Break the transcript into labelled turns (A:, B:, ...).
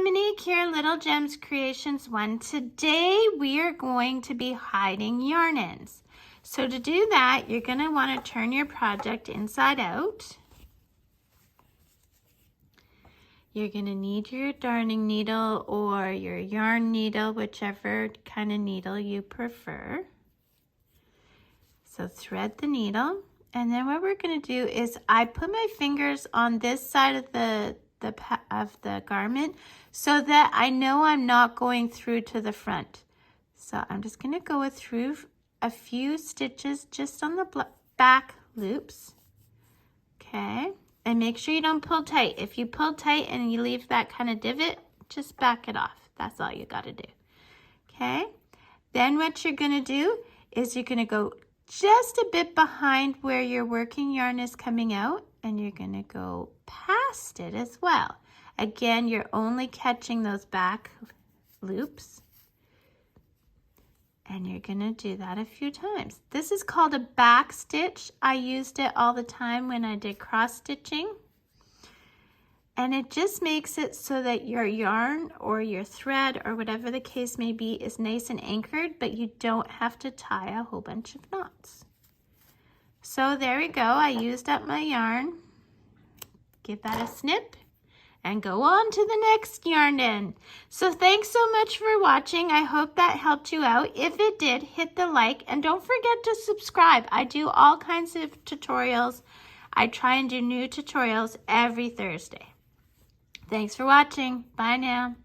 A: Monique here, Little Gems Creations 1. Today we are going to be hiding yarn ends. So to do that, you're going to want to turn your project inside out. You're going to need your darning needle or your yarn needle, whichever kind of needle you prefer. So thread the needle, and then what we're going to do is I put my fingers on this side of the garment so that I know I'm not going through to the front. So I'm just going to go through a few stitches just on the back loops. Okay, and make sure you don't pull tight. If you pull tight and you leave that kind of divot, just back it off. That's all you got to do. Okay, then what you're going to do is you're going to go just a bit behind where your working yarn is coming out, and you're going to go past it as well. Again, you're only catching those back loops, and you're going to do that a few times. This is called a back stitch. I used it all the time when I did cross stitching, and it just makes it so that your yarn or your thread or whatever the case may be is nice and anchored, but you don't have to tie a whole bunch of knots. So there we go. I used up my yarn. Give that a snip and go on to the next yarn end. So thanks so much for watching. I hope that helped you out. If it did, hit the like and don't forget to subscribe. I do all kinds of tutorials. I try and do new tutorials every Thursday. Thanks for watching. Bye now.